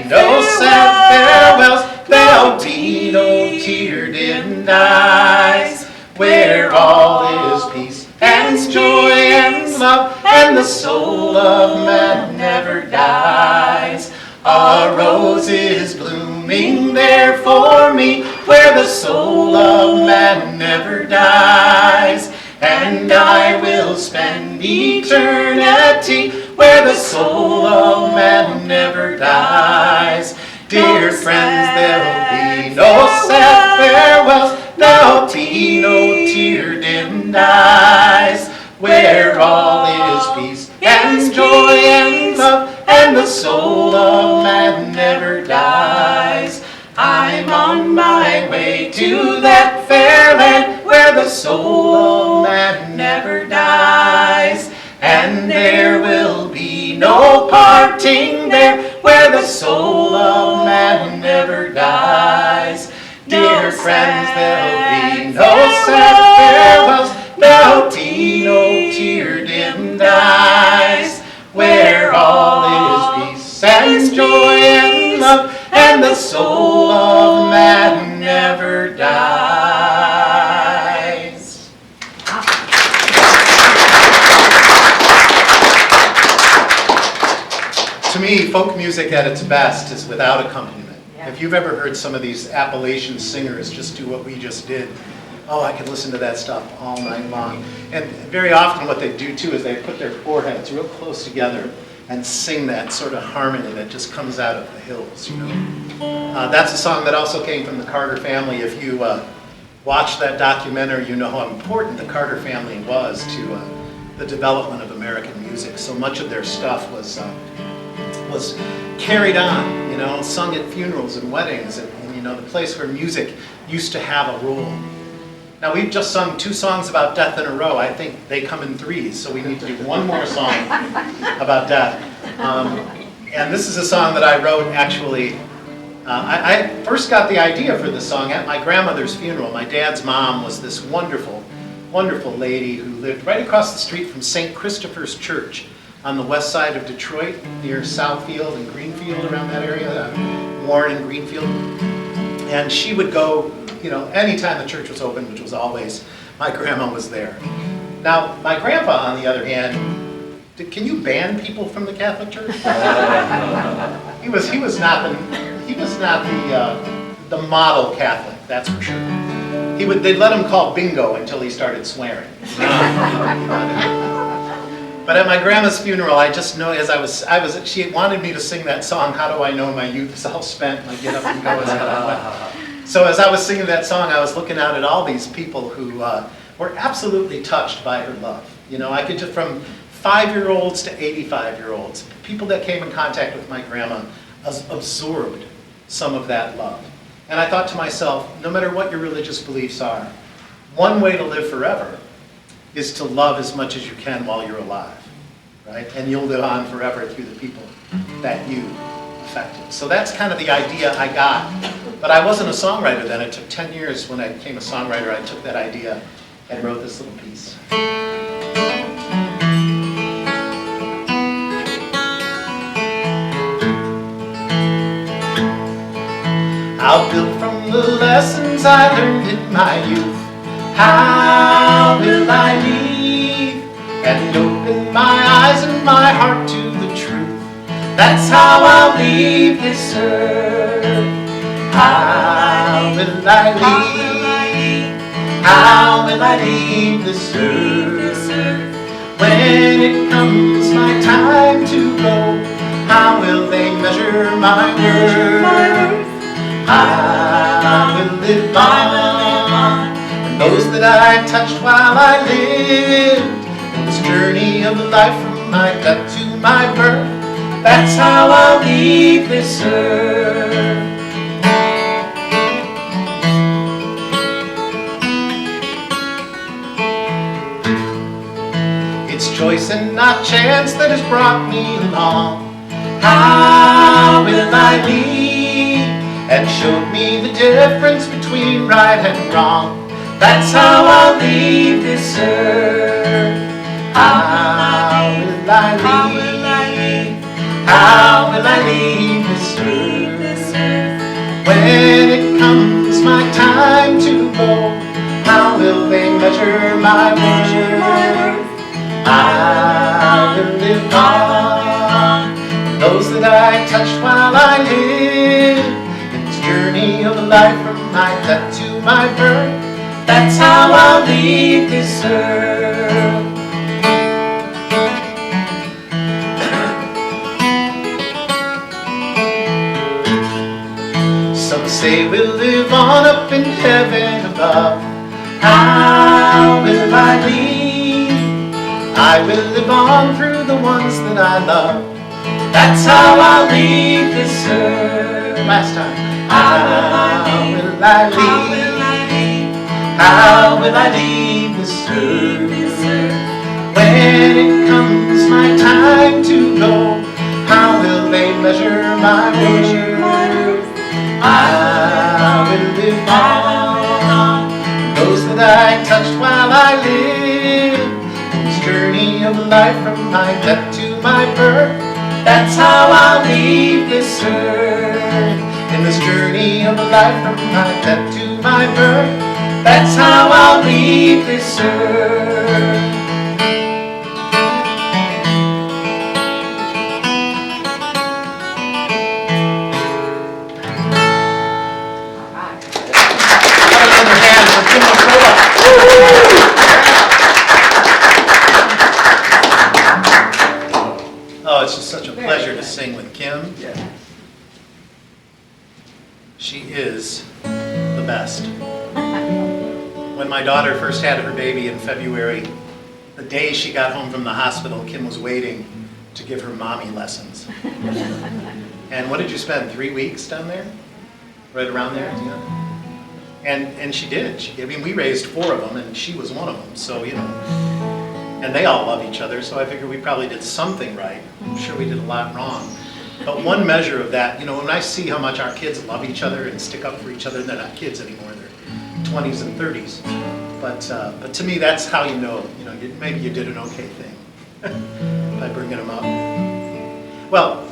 be no sad farewells, there'll be no tear-dimmed eyes, where all is peace and joy and love, and the soul of man never dies. A rose is blooming there for me, where the soul of man never dies. And I will spend eternity where the soul of man never dies. Dear friends, there'll be no sad farewells, there'll be no tear-dimmed eyes, where all is peace and joy and love, and the soul of man never dies. I'm on my way to that fair land, where the soul of man never dies. And there will be no parting there, where the soul of man never dies. Dear friends, there'll be no sad farewells, there'll be no tear-dimmed eyes, where all is peace and joy and love, and the soul of man never dies. To me, folk music at its best is without accompaniment. If you've ever heard some of these Appalachian singers just do what we just did, oh, I could listen to that stuff all night long. And very often what they do too is they put their foreheads real close together and sing that sort of harmony that just comes out of the hills, you know. That's a song that also came from the Carter family. If you watch that documentary, you know how important the Carter family was to the development of American music. So much of their stuff was carried on, you know, sung at funerals and weddings, and you know, the place where music used to have a role. Now, we've just sung 2 songs about death in a row. I think they come in 3s, so we need to do one more song about death. And this is a song that I wrote, actually. I first got the idea for this song at my grandmother's funeral. My dad's mom was this wonderful, wonderful lady who lived right across the street from St. Christopher's Church on the west side of Detroit, near Southfield and Greenfield, around that area, Warren and Greenfield. And she would go, you know, anytime the church was open, which was always, my grandma was there. Now, my grandpa, on the other hand, can you ban people from the Catholic Church? he was not the model Catholic. that's for sure. They'd let him call bingo until he started swearing. But at my grandma's funeral, I just know she wanted me to sing that song, How Do I Know My Youth Is All Spent, My Get Up and Go Is How I Went. So as I was singing that song, I was looking out at all these people who were absolutely touched by her love. You know, I could just, from 5-year-olds to 85-year-olds, people that came in contact with my grandma absorbed some of that love. And I thought to myself, no matter what your religious beliefs are, one way to live forever is to love as much as you can while you're alive, right? And you'll live on forever through the people that you affected. So that's kind of the idea I got. But I wasn't a songwriter then. It took 10 years when I became a songwriter. I took that idea and wrote this little piece. I'll build from the lessons I learned in my youth. How will I leave and open my eyes and my heart to the truth? That's how I'll leave this earth. How will I leave? How will I leave this earth? When it comes my time to go, how will they measure my worth? I will live on, and those that I touched while I lived, in this journey of life from my death to my birth, that's how I'll leave this earth. It's choice and not chance that has brought me along. How will I leave? And showed me the difference between right and wrong. That's how I'll leave this earth. How will I leave? How will I leave this earth? When it comes my time to go, how will they measure my worth? I will live on. Those that I touched while I lived, journey of life from my death to my birth, that's how I'll leave this earth. Some say we'll live on up in heaven above. How will I leave? I will live on through the ones that I love. That's how I'll leave this earth. Last time. How will I leave? How will I leave this earth? When it comes my time to go, how will they measure my worth? I will live on. Those that I touched while I lived, in this journey of life from my death to my birth, that's how I'll leave this earth. In this journey of life from my death to my birth, that's how I'll leave this earth. All right. Another hand for Matt Watroba. Oh, it's just such a pleasure to sing with Kim. Yeah. She is the best. When my daughter first had her baby in February, the day she got home from the hospital, Kim was waiting to give her mommy lessons. And what did you spend, 3 weeks down there? Right around there? Yeah. And she did. We raised 4 of them, and she was one of them. So, you know, and they all love each other, so I figured we probably did something right. I'm sure we did a lot wrong. But one measure of that, you know, when I see how much our kids love each other and stick up for each other, they're not kids anymore, they're 20s and 30s. But to me, that's how you know, maybe you did an okay thing by bringing them up. Well,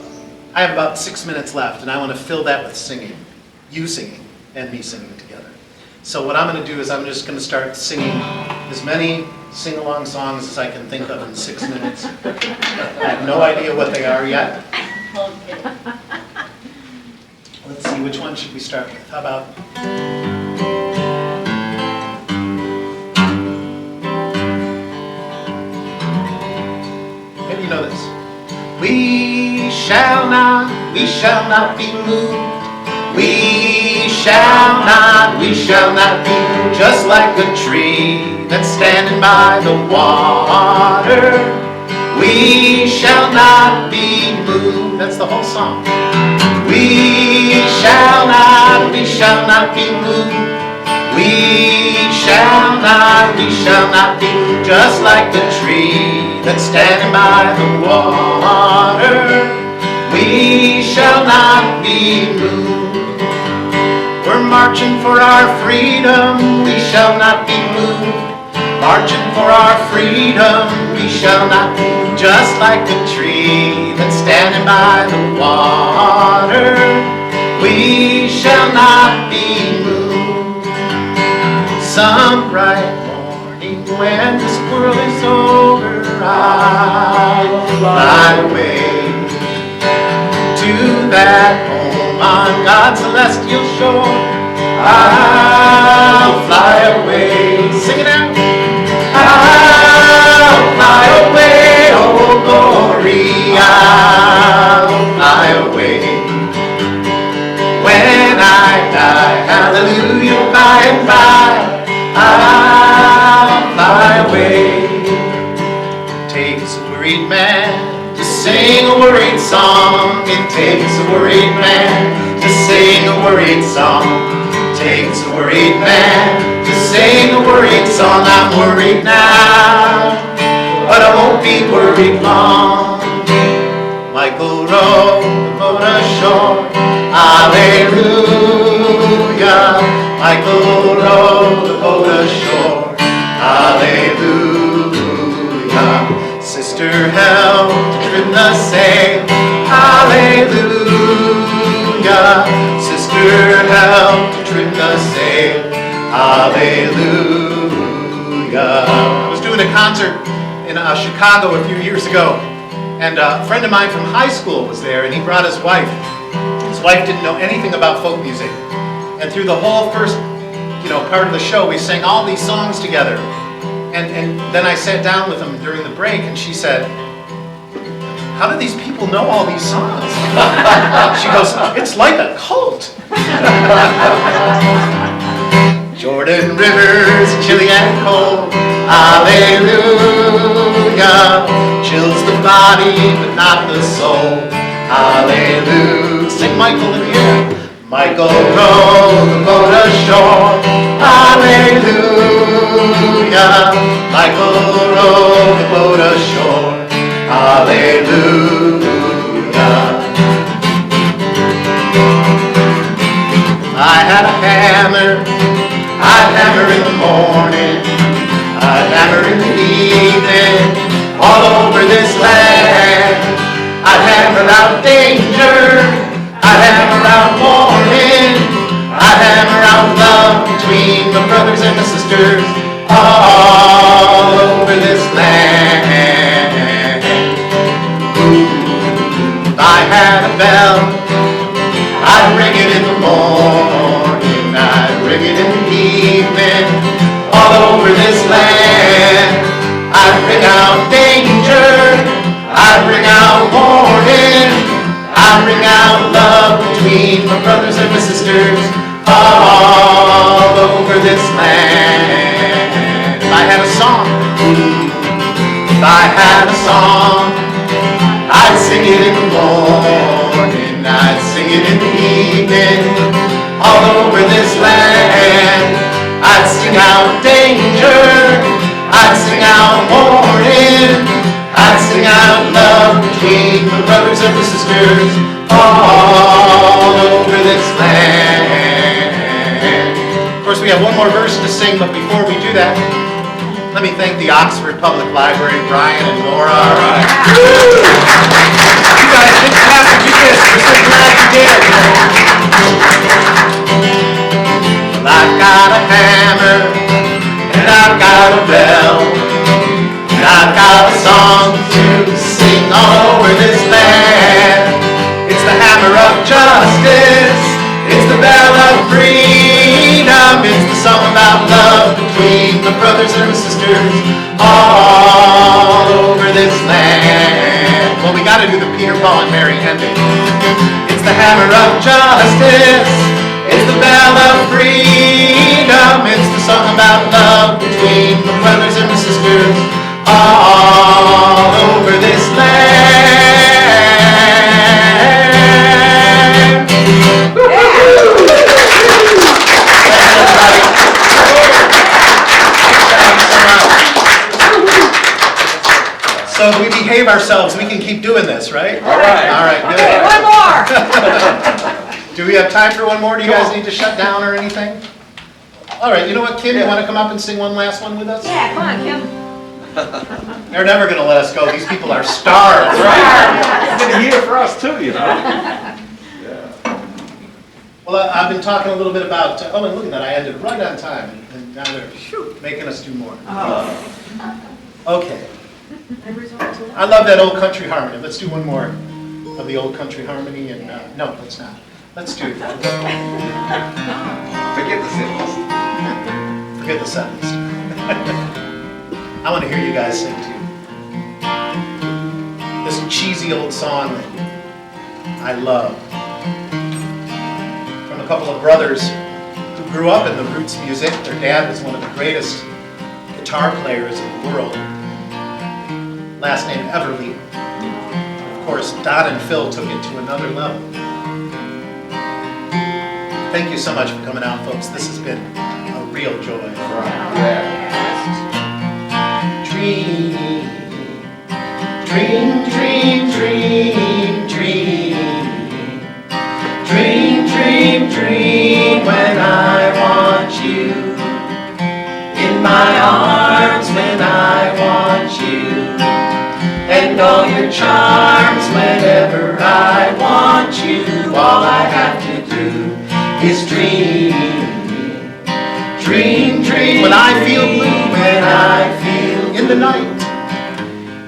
I have about 6 minutes left, and I want to fill that with singing, you singing and me singing together. So what I'm going to do is I'm just going to start singing as many sing-along songs as I can think of in 6 minutes. I have no idea what they are yet. Let's see, which one should we start with? How about shall not be moved. We shall not be just like a tree that's standing by the water. We shall not be moved. That's the whole song. We shall not be moved. We shall not be just like the tree that's standing by the water. We shall not be moved. We're marching for our freedom. We shall not be moved. Marching for our freedom. We shall not be just like the tree that's standing by the water. We shall not be moved. Some bright morning when this world is over, I'll fly away to that home on God's celestial shore. I'll fly away. Sing it out. I'll fly away, oh glory. I'll fly away. When I die, hallelujah, by and by, I'll fly away. Takes a worried man to sing a worried song. It takes a worried man to sing a worried song. Takes a worried man to sing a worried song. I'm worried now, but I won't be worried long. Michael rowed the boat ashore. Hallelujah. Michael rowed the boat ashore. Hallelujah. Sister helped to trim the sail. Hallelujah. Sister helped to trim the sail. Hallelujah. I was doing a concert in Chicago a few years ago, and a friend of mine from high school was there, and he brought his wife. His wife didn't know anything about folk music, and through the whole first, part of the show, we sang all these songs together. And then I sat down with them during the break, and she said, "How do these people know all these songs?" She goes, "It's like a cult." Jordan River's chilly and cold. Hallelujah. Chills the body, but not the soul. Hallelujah. Sing Michael in the air. Michael rowed the boat ashore. Hallelujah. Michael rowed the boat ashore. Hallelujah. I had a hammer. I'd hammer in the morning. I'd hammer in the evening. All over this land. I'd hammer out danger. I'd hammer out warning. I'd hammer out love between the brothers and the sisters all over this land. Ooh, if I had a bell, I'd ring it in the morning. I'd ring it in the evening. All over this land. I'd ring out danger. I'd ring out warning. I'd ring out love between my brothers and my sisters all over this land. If I had a song, if I had a song, I'd sing it in the morning, I'd sing it in the evening, all over this land. I'd sing out danger, I'd sing out warning, I'd sing out love between my brothers and my sisters all over this land. Of course, we have one more verse to sing, but before we do that, let me thank the Oxford Public Library, Brian and Laura. All right. You guys didn't have to do this. We're so glad you did. Well, I've got a hammer, and I've got a bell, and I've got a song to sing all over this land. It's the hammer of justice, it's the bell of freedom, it's the song about love between the brothers and sisters all over this land. Well, we got gotta do the Peter, Paul, and Mary ending. It's the hammer of justice. It's the bell of freedom. It's the song about love between the brothers and the sisters all over this land. So if we behave ourselves, we can keep doing this, right? All right. All right, good. Okay, one more. Do we have time for one more? Do you guys need to shut down or anything? All right, you know what, Kim, you want to come up and sing one last one with us? Yeah, come on, Kim. They're never going to let us go. These people are stars. That's right. It's been a year for us too, you know. Well, I've been talking a little bit about, oh, and look at that, I ended right on time, and now they're making us do more. Okay. I love that old country harmony. Let's do one more of the old country harmony, and no, let's not. Let's do Forget the set list. Forget the set list. I want to hear you guys sing too. This cheesy old song that I love. From a couple of brothers who grew up in the roots music. Their dad was one of the greatest guitar players in the world. Last name Everly. Of course, Don and Phil took it to another level. Thank you so much for coming out, folks. This has been a real joy. Dream, dream, dream, dream, dream. Dream, dream, dream when I want you. In my arms when I want you. And all your charms whenever I want you. All I have to do is dream. Dream, dream. When I feel blue, when I feel in the night.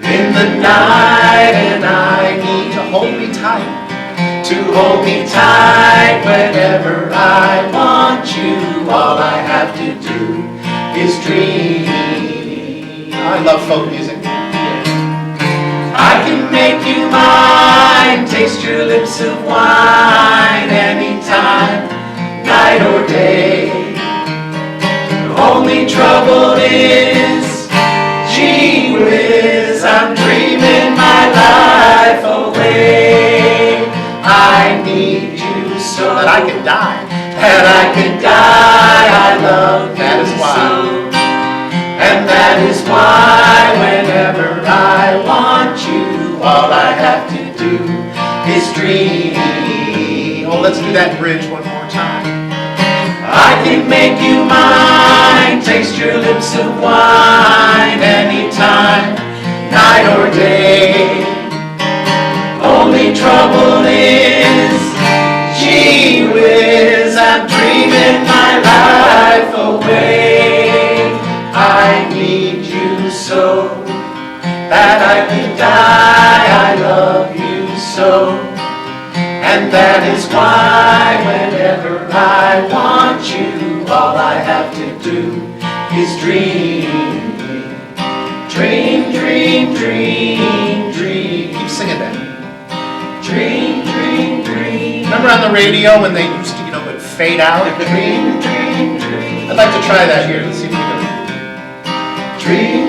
In the night, and I need to hold me tight. To hold me tight whenever I want you. All I have to do is dream. I love folk music. I can make you mine, taste your lips of wine anytime, night or day. The only trouble is, gee whiz, I'm dreaming my life away. I need you so that I can die, that I can die. I love that is why, so. And that is why whenever I want you, all I have to do is dream. Oh, let's do that bridge one more time. I can make you mine, taste your lips of wine anytime, night or day. Only trouble is, gee whiz, I'm dreaming my life away. I need you so that I can die. I love you so, and that is why whenever I want you, all I have to do is dream. Dream, dream, dream, dream. Keep singing that. Dream, dream, dream. Remember on the radio when they used to, would fade out? Dream, dream, dream. I'd like to try that here. Let's see if we can. Dream.